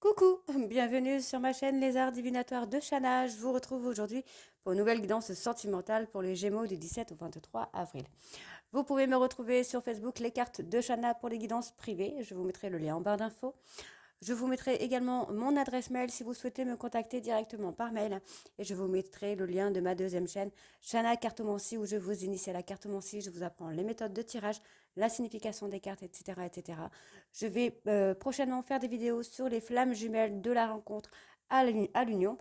Coucou, bienvenue sur ma chaîne Les Arts Divinatoires de Shana. Je vous retrouve aujourd'hui pour une nouvelle guidance sentimentale pour les Gémeaux du 17 au 23 avril. Vous pouvez me retrouver sur Facebook Les Cartes de Shana pour les guidances privées. Je vous mettrai le lien en barre d'infos. Je vous mettrai également mon adresse mail si vous souhaitez me contacter directement par mail. Et je vous mettrai le lien de ma deuxième chaîne, Shana Cartomancie, où je vous initie à la cartomancie. Je vous apprends les méthodes de tirage, la signification des cartes, etc. etc. Je vais prochainement faire des vidéos sur les flammes jumelles de la rencontre à l'union.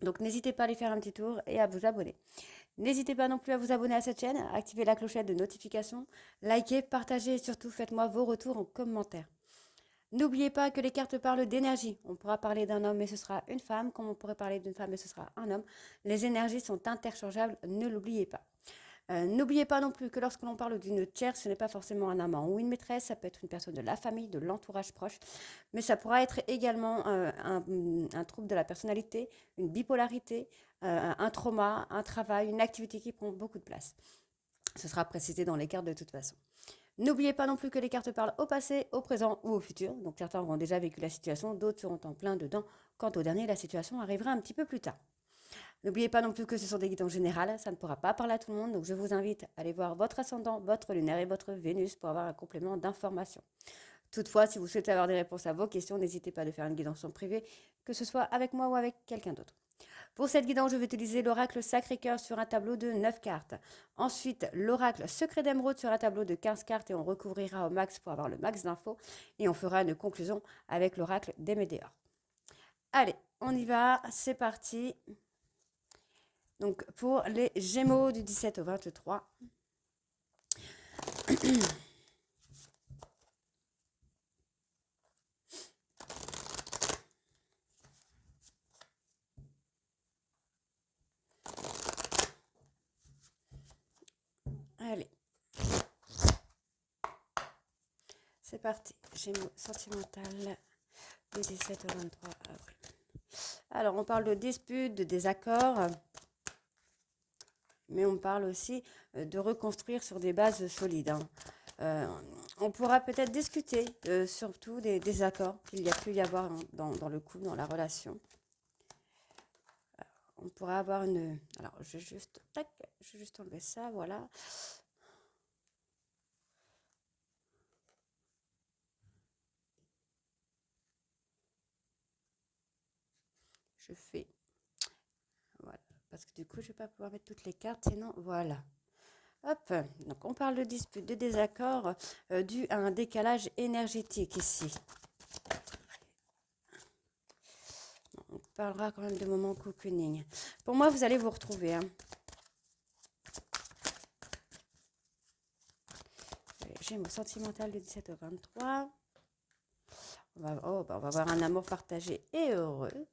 Donc n'hésitez pas à aller faire un petit tour et à vous abonner. N'hésitez pas non plus à vous abonner à cette chaîne, à activer la clochette de notification, likez, partagez et surtout faites-moi vos retours en commentaire. N'oubliez pas que les cartes parlent d'énergie. On pourra parler d'un homme et ce sera une femme, comme on pourrait parler d'une femme et ce sera un homme. Les énergies sont interchangeables, ne l'oubliez pas. N'oubliez pas non plus que lorsque l'on parle d'une tierce, ce n'est pas forcément un amant ou une maîtresse, ça peut être une personne de la famille, de l'entourage proche, mais ça pourra être également un trouble de la personnalité, une bipolarité, un trauma, un travail, une activité qui prend beaucoup de place. Ce sera précisé dans les cartes de toute façon. N'oubliez pas non plus que les cartes parlent au passé, au présent ou au futur. Donc certains auront déjà vécu la situation, d'autres seront en plein dedans. Quant au dernier, la situation arrivera un petit peu plus tard. N'oubliez pas non plus que ce sont des guidances générales, ça ne pourra pas parler à tout le monde, donc je vous invite à aller voir votre ascendant, votre lunaire et votre Vénus pour avoir un complément d'information. Toutefois, si vous souhaitez avoir des réponses à vos questions, n'hésitez pas à faire une guidance en privé, que ce soit avec moi ou avec quelqu'un d'autre. Pour cette guidance, je vais utiliser l'oracle Sacré-Cœur sur un tableau de 9 cartes. Ensuite, l'oracle Secret d'Émeraude sur un tableau de 15 cartes et on recouvrira au max pour avoir le max d'infos. Et on fera une conclusion avec l'oracle des Médéors. Allez, on y va, c'est parti. Donc, pour les Gémeaux du 17 au 23. Allez, c'est parti. Gémeaux sentimental du 17 au 23 avril. Alors, on parle de disputes, de désaccords, mais on parle aussi de reconstruire sur des bases solides. On pourra peut-être discuter surtout des désaccords qu'il y a pu y avoir dans le couple, dans la relation. On pourra avoir une... Alors, je vais juste enlever ça, voilà. Je fais... Voilà, parce que du coup, je ne vais pas pouvoir mettre toutes les cartes, sinon, voilà. Hop, donc on parle de dispute, de désaccord dû à un décalage énergétique ici. On parlera quand même de moments cocooning. Pour moi, vous allez vous retrouver. Gémeaux sentimental du 17 au 23. On va avoir un amour partagé et heureux.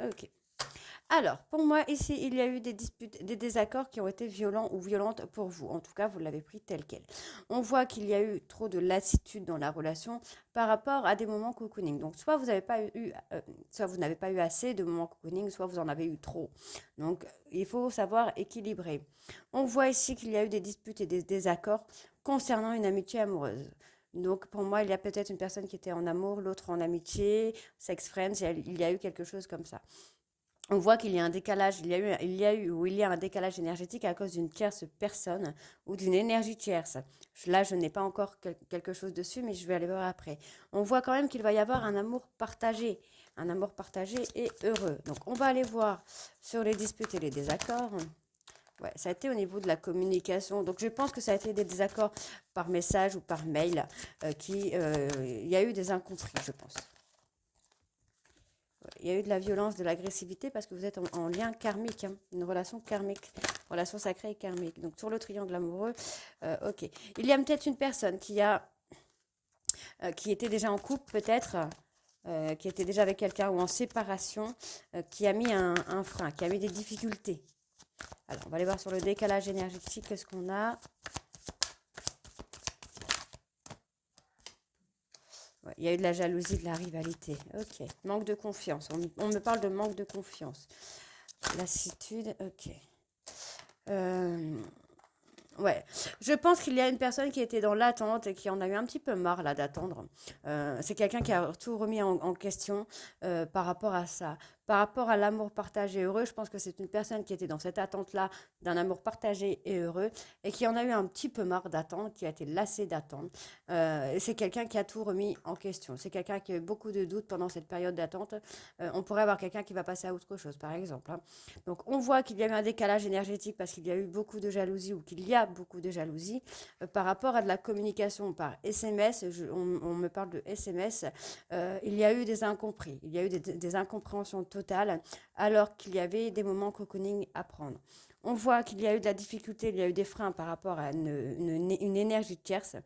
Ok. Alors, pour moi, ici, il y a eu des disputes, des désaccords qui ont été violents ou violentes pour vous. En tout cas, vous l'avez pris tel quel. On voit qu'il y a eu trop de lassitude dans la relation par rapport à des moments cocooning. Donc, soit vous n'avez pas eu, soit vous n'avez pas eu assez de moments cocooning, soit vous en avez eu trop. Donc, il faut savoir équilibrer. On voit ici qu'il y a eu des disputes et des désaccords concernant une amitié amoureuse. Donc, pour moi, il y a peut-être une personne qui était en amour, l'autre en amitié, sex friends, il y a eu quelque chose comme ça. On voit qu'il y a un décalage, il y a un décalage énergétique à cause d'une tierce personne ou d'une énergie tierce. Là, je n'ai pas encore quelque chose dessus, mais je vais aller voir après. On voit quand même qu'il va y avoir un amour partagé et heureux. Donc, on va aller voir sur les disputes et les désaccords. Ouais, ça a été au niveau de la communication. Donc, je pense que ça a été des désaccords par message ou par mail il y a eu des incompris, je pense. Il y a eu de la violence, de l'agressivité parce que vous êtes en lien karmique, une relation karmique, relation sacrée et karmique. Donc sur le triangle amoureux, ok. Il y a peut-être une personne qui était déjà en couple peut-être, qui était déjà avec quelqu'un ou en séparation, qui a mis un frein, qui a mis des difficultés. Alors on va aller voir sur le décalage énergétique, qu'est-ce qu'on a. Ouais, il y a eu de la jalousie, de la rivalité. Ok. Manque de confiance. On me parle de manque de confiance. Lassitude, ok. Euh, Ouais, je pense qu'il y a une personne qui était dans l'attente et qui en a eu un petit peu marre là d'attendre. C'est quelqu'un qui a tout remis en question par rapport à ça. Par rapport à l'amour partagé heureux, je pense que c'est une personne qui était dans cette attente-là d'un amour partagé et heureux et qui en a eu un petit peu marre d'attendre, qui a été lassé d'attendre. Et c'est quelqu'un qui a tout remis en question. C'est quelqu'un qui a eu beaucoup de doutes pendant cette période d'attente. On pourrait avoir quelqu'un qui va passer à autre chose, par exemple, hein. Donc on voit qu'il y a eu un décalage énergétique parce qu'il y a eu beaucoup de jalousie ou qu'il y a beaucoup de jalousie par rapport à de la communication par SMS. On me parle de SMS. Il y a eu des incompris, il y a eu des incompréhensions totales alors qu'il y avait des moments cocooning à prendre. On voit qu'il y a eu de la difficulté, il y a eu des freins par rapport à une énergie tierce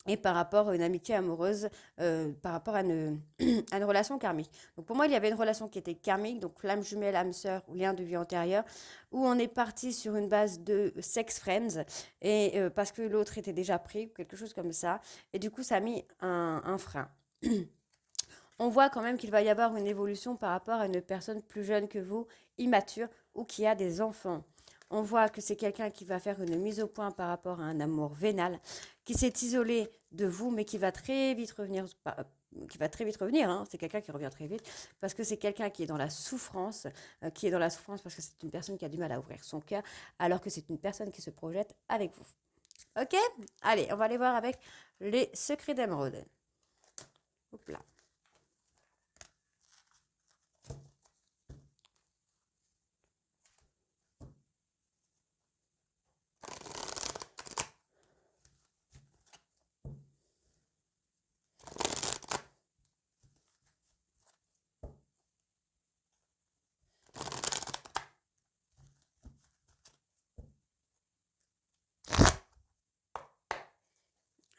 et par rapport à une amitié amoureuse, par rapport à une relation karmique. Donc pour moi, il y avait une relation qui était karmique, donc flamme jumelle, âme sœur ou lien de vie antérieure, où on est parti sur une base de sex friends, et parce que l'autre était déjà pris, quelque chose comme ça, et du coup, ça a mis un frein. On voit quand même qu'il va y avoir une évolution par rapport à une personne plus jeune que vous, immature, ou qui a des enfants. On voit que c'est quelqu'un qui va faire une mise au point par rapport à un amour vénal, qui s'est isolé de vous, mais qui va très vite revenir. Qui va très vite revenir, hein. C'est quelqu'un qui revient très vite, parce que c'est quelqu'un qui est dans la souffrance, qui est dans la souffrance parce que c'est une personne qui a du mal à ouvrir son cœur, alors que c'est une personne qui se projette avec vous. Ok. Allez, on va aller voir avec les secrets d'émeraude. Hop là.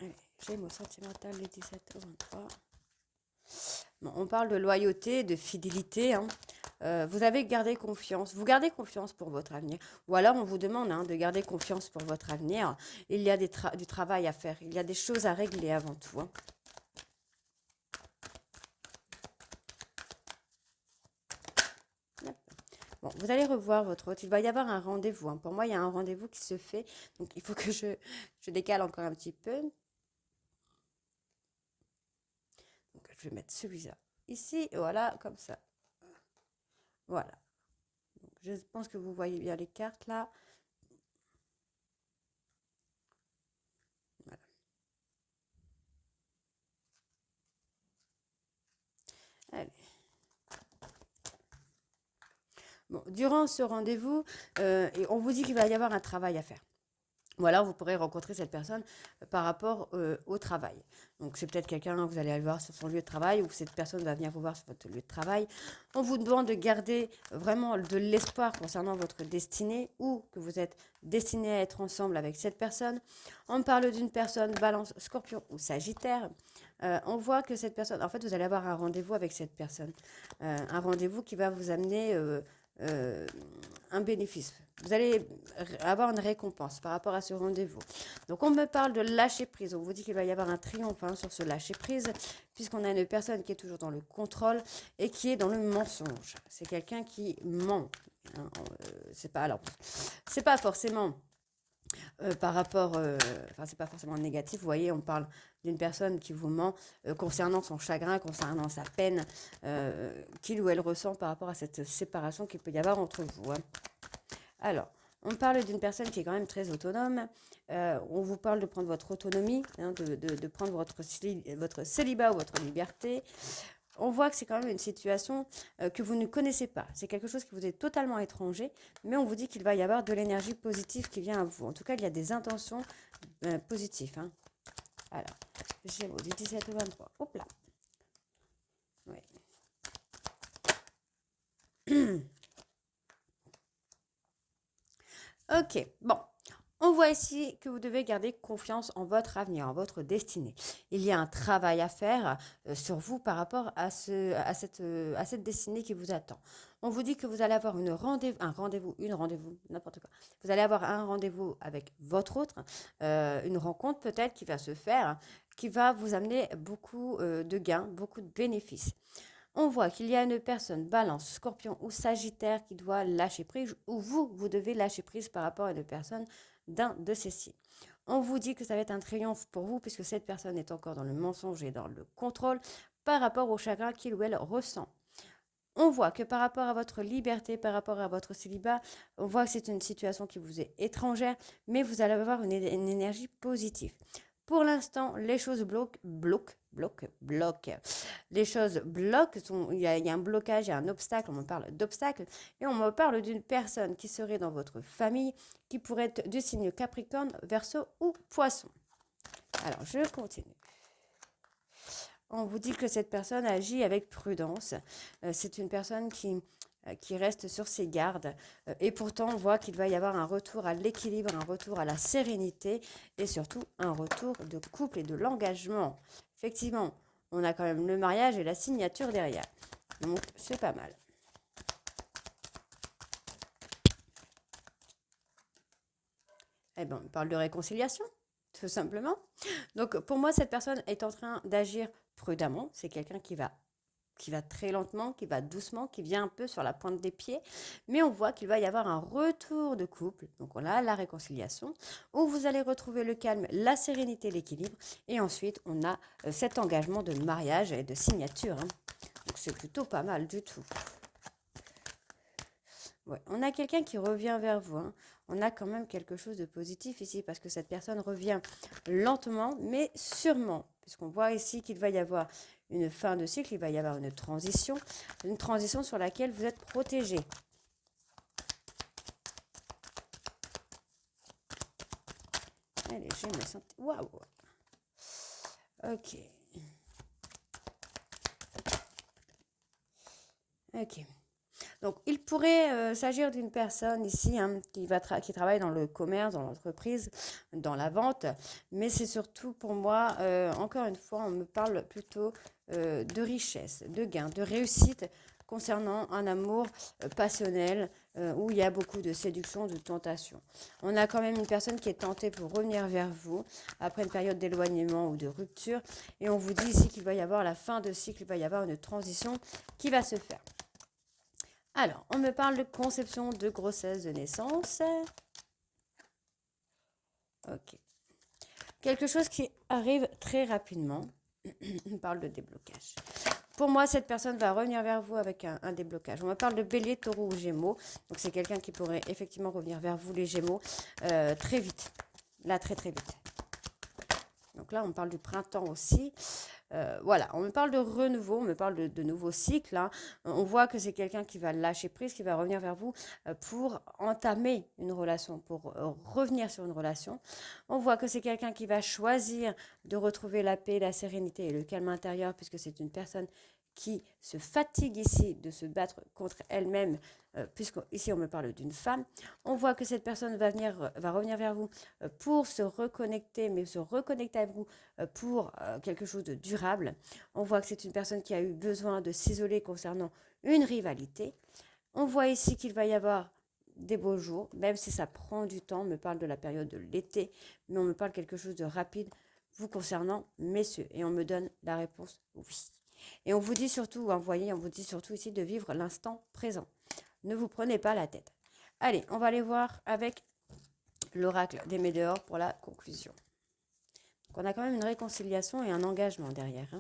Allez, Gémeaux sentimental le 17 au 23. Bon, on parle de loyauté, de fidélité, hein. Vous avez gardé confiance. Vous gardez confiance pour votre avenir. Ou alors on vous demande, hein, de garder confiance pour votre avenir. Il y a du travail à faire. Il y a des choses à régler avant tout, hein. Bon, vous allez revoir votre hôte. Il va y avoir un rendez-vous, hein. Pour moi, il y a un rendez-vous qui se fait. Donc, il faut que je décale encore un petit peu. Donc, je vais mettre celui-là ici. Voilà, comme ça. Voilà. Donc, je pense que vous voyez bien les cartes là. Voilà. Allez. Bon, durant ce rendez-vous, on vous dit qu'il va y avoir un travail à faire. Ou alors, vous pourrez rencontrer cette personne par rapport au travail. Donc, c'est peut-être quelqu'un, vous allez aller voir sur son lieu de travail, ou cette personne va venir vous voir sur votre lieu de travail. On vous demande de garder vraiment de l'espoir concernant votre destinée, ou que vous êtes destiné à être ensemble avec cette personne. On parle d'une personne balance, scorpion ou sagittaire. On voit que cette personne, en fait, vous allez avoir un rendez-vous avec cette personne. Un rendez-vous qui va vous amener euh, un bénéfice. Vous allez avoir une récompense par rapport à ce rendez-vous. Donc, on me parle de lâcher prise. On vous dit qu'il va y avoir un triomphe, hein, sur ce lâcher prise, puisqu'on a une personne qui est toujours dans le contrôle et qui est dans le mensonge. C'est quelqu'un qui ment, hein. C'est pas forcément par rapport, enfin, c'est pas forcément négatif. Vous voyez, on parle d'une personne qui vous ment concernant son chagrin, concernant sa peine qu'il ou elle ressent par rapport à cette séparation qu'il peut y avoir entre vous, hein. Alors, on parle d'une personne qui est quand même très autonome. On vous parle de prendre votre autonomie, hein, de prendre votre célibat ou votre liberté. On voit que c'est quand même une situation que vous ne connaissez pas. C'est quelque chose qui vous est totalement étranger, mais on vous dit qu'il va y avoir de l'énergie positive qui vient à vous. En tout cas, il y a des intentions positives, hein. Alors, Gémeaux du 17 au 23. Hop là. Ouais. Ok, bon. On voit ici que vous devez garder confiance en votre avenir, en votre destinée. Il y a un travail à faire sur vous par rapport à cette destinée qui vous attend. On vous dit que vous allez avoir une rendez-vous, n'importe quoi. Vous allez avoir un rendez-vous avec votre autre, une rencontre peut-être qui va se faire, qui va vous amener beaucoup de gains, beaucoup de bénéfices. On voit qu'il y a une personne, Balance, Scorpion ou Sagittaire, qui doit lâcher prise, ou vous devez lâcher prise par rapport à une personne d'un de ces signes. On vous dit que ça va être un triomphe pour vous, puisque cette personne est encore dans le mensonge et dans le contrôle par rapport au chagrin qu'il ou elle ressent. On voit que par rapport à votre liberté, par rapport à votre célibat, on voit que c'est une situation qui vous est étrangère, mais vous allez avoir une énergie positive. Pour l'instant, les choses bloquent. Les choses bloquent, il y a un blocage, il y a un obstacle, on me parle d'obstacle, et on me parle d'une personne qui serait dans votre famille, qui pourrait être du signe Capricorne, Verseau ou Poisson. Alors, je continue. On vous dit que cette personne agit avec prudence. C'est une personne qui reste sur ses gardes. Et pourtant, on voit qu'il va y avoir un retour à l'équilibre, un retour à la sérénité et surtout un retour de couple et de l'engagement. Effectivement, on a quand même le mariage et la signature derrière. Donc, c'est pas mal. Eh bien, on parle de réconciliation, tout simplement. Donc, pour moi, cette personne est en train d'agir prudemment. C'est quelqu'un qui va très lentement, qui va doucement, qui vient un peu sur la pointe des pieds. Mais on voit qu'il va y avoir un retour de couple. Donc, on a la réconciliation, où vous allez retrouver le calme, la sérénité, l'équilibre. Et ensuite, on a cet engagement de mariage et de signature. Hein. Donc, c'est plutôt pas mal du tout. Ouais, on a quelqu'un qui revient vers vous. Hein. On a quand même quelque chose de positif ici parce que cette personne revient lentement mais sûrement. Puisqu'on voit ici qu'il va y avoir une fin de cycle, il va y avoir une transition sur laquelle vous êtes protégé. Allez, je me sens... Waouh. Ok. Ok. Donc, il pourrait s'agir d'une personne ici hein, qui travaille dans le commerce, dans l'entreprise, dans la vente, mais c'est surtout pour moi, encore une fois, on me parle plutôt de richesse, de gain, de réussite concernant un amour passionnel où il y a beaucoup de séduction, de tentation. On a quand même une personne qui est tentée pour revenir vers vous après une période d'éloignement ou de rupture et on vous dit ici qu'il va y avoir la fin de cycle, il va y avoir une transition qui va se faire. Alors, on me parle de conception de grossesse, de naissance. Ok. Quelque chose qui arrive très rapidement. On parle de déblocage. Pour moi, cette personne va revenir vers vous avec un déblocage. On me parle de bélier, taureau ou gémeaux. Donc, c'est quelqu'un qui pourrait effectivement revenir vers vous, les gémeaux, très vite. Là, très, très vite. Donc là, on parle du printemps aussi. Voilà, on me parle de renouveau, on me parle de nouveaux cycles. Hein. On voit que c'est quelqu'un qui va lâcher prise, qui va revenir vers vous pour entamer une relation, pour revenir sur une relation. On voit que c'est quelqu'un qui va choisir de retrouver la paix, la sérénité et le calme intérieur, puisque c'est une personne qui se fatigue ici de se battre contre elle-même, puisqu'ici on me parle d'une femme. On voit que cette personne va revenir vers vous pour se reconnecter, mais se reconnecter avec vous pour quelque chose de durable. On voit que c'est une personne qui a eu besoin de s'isoler concernant une rivalité. On voit ici qu'il va y avoir des beaux jours, même si ça prend du temps. On me parle de la période de l'été, mais on me parle quelque chose de rapide vous concernant, messieurs. Et on me donne la réponse oui. Et on vous dit surtout, on vous dit surtout ici de vivre l'instant présent. Ne vous prenez pas la tête. Allez, on va aller voir avec l'oracle des Médéors pour la conclusion. Donc on a quand même une réconciliation et un engagement derrière. Hein.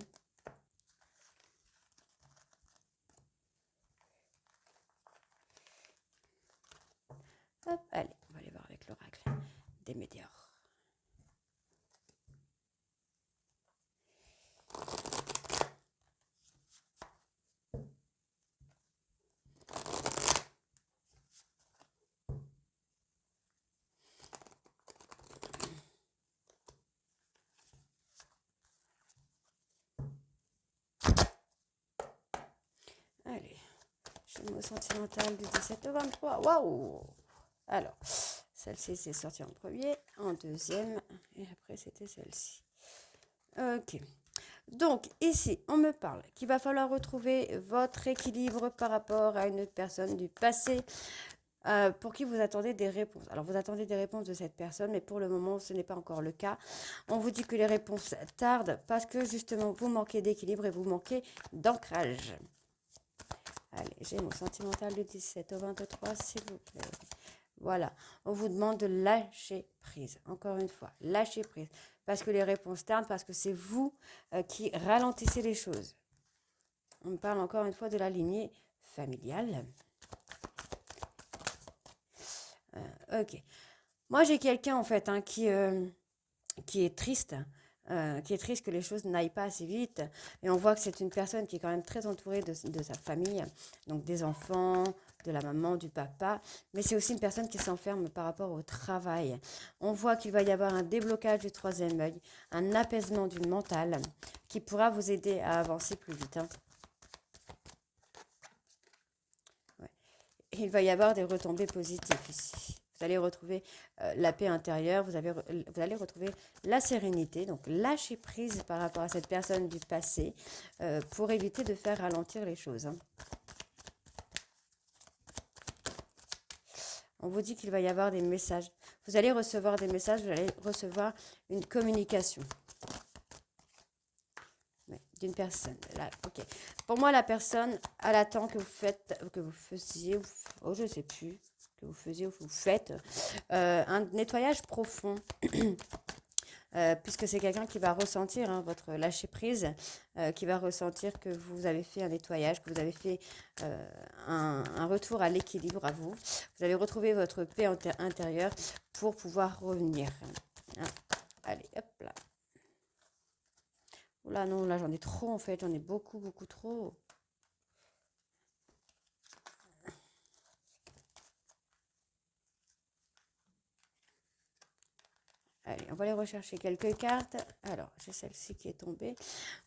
Hop, allez, on va aller voir avec l'oracle des Médéors. Allez, Gémeaux sentimental du 17 au 23. Waouh! Alors, Celle-ci, c'est sorti en premier, en deuxième, et après, c'était celle-ci. Ok. Donc, ici, on me parle qu'il va falloir retrouver votre équilibre par rapport à une personne du passé pour qui vous attendez des réponses. Alors, vous attendez des réponses de cette personne, mais pour le moment, ce n'est pas encore le cas. On vous dit que les réponses tardent parce que, justement, vous manquez d'équilibre et vous manquez d'ancrage. Allez, j'ai mon sentimental du 17 au 23, s'il vous plaît. Voilà, on vous demande de lâcher prise. Encore une fois, lâcher prise. Parce que les réponses tardent, parce que c'est vous qui ralentissez les choses. On me parle encore une fois de la lignée familiale. Ok. Moi, j'ai quelqu'un, en fait, qui est triste. Qui est triste que les choses n'aillent pas assez vite. Et on voit que c'est une personne qui est quand même très entourée de sa famille, donc des enfants, de la maman, du papa, mais c'est aussi une personne qui s'enferme par rapport au travail. On voit qu'il va y avoir un déblocage du troisième œil, un apaisement du mental qui pourra vous aider à avancer plus vite. Hein. Ouais. Il va y avoir des retombées positives ici. Vous allez retrouver la paix intérieure, vous allez retrouver la sérénité, donc lâcher prise par rapport à cette personne du passé pour éviter de faire ralentir les choses. Hein. On vous dit qu'il va y avoir des messages. Vous allez recevoir des messages, vous allez recevoir une communication d'une personne. Là, ok. Pour moi, la personne, elle attend que vous faisiez, oh, je sais plus, que vous faisiez ou vous faites un nettoyage profond. Puisque c'est quelqu'un qui va ressentir votre lâcher-prise, qui va ressentir que vous avez fait un nettoyage, que vous avez fait un retour à l'équilibre à vous. Vous allez retrouver votre paix intérieure pour pouvoir revenir. Hein. Allez, hop là. Oula, non, là j'en ai trop en fait, j'en ai beaucoup, beaucoup trop. Allez, on va aller rechercher quelques cartes. Alors, j'ai celle-ci qui est tombée.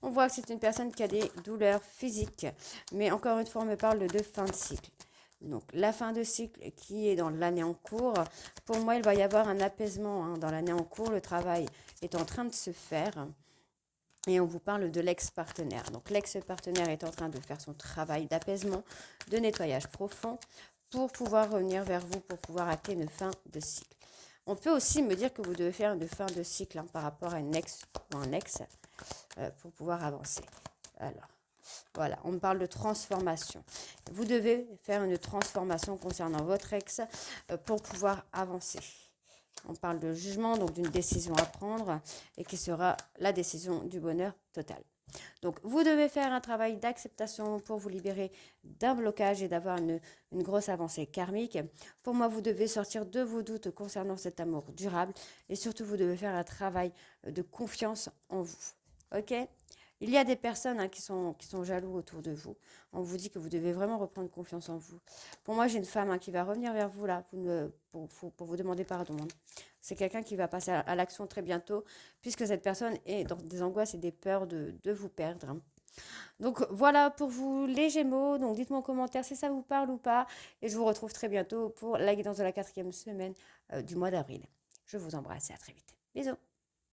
On voit que c'est une personne qui a des douleurs physiques. Mais encore une fois, on me parle de fin de cycle. Donc, la fin de cycle qui est dans l'année en cours. Pour moi, il va y avoir un apaisement dans l'année en cours. Le travail est en train de se faire. Et on vous parle de l'ex-partenaire. Donc, l'ex-partenaire est en train de faire son travail d'apaisement, de nettoyage profond pour pouvoir revenir vers vous, pour pouvoir acter une fin de cycle. On peut aussi me dire que vous devez faire une fin de cycle par rapport à une ex ou un ex pour pouvoir avancer. Alors, voilà, on me parle de transformation. Vous devez faire une transformation concernant votre ex pour pouvoir avancer. On parle de jugement, donc d'une décision à prendre et qui sera la décision du bonheur total. Donc, vous devez faire un travail d'acceptation pour vous libérer d'un blocage et d'avoir une grosse avancée karmique. Pour moi, vous devez sortir de vos doutes concernant cet amour durable et surtout, vous devez faire un travail de confiance en vous. Ok ? Il y a des personnes qui sont jaloux autour de vous. On vous dit que vous devez vraiment reprendre confiance en vous. Pour moi, j'ai une femme qui va revenir vers vous là pour vous demander pardon. C'est quelqu'un qui va passer à l'action très bientôt puisque cette personne est dans des angoisses et des peurs de vous perdre. Donc voilà pour vous les Gémeaux. Donc dites-moi en commentaire si ça vous parle ou pas. Et je vous retrouve très bientôt pour la guidance de la 4e semaine du mois d'avril. Je vous embrasse et à très vite. Bisous.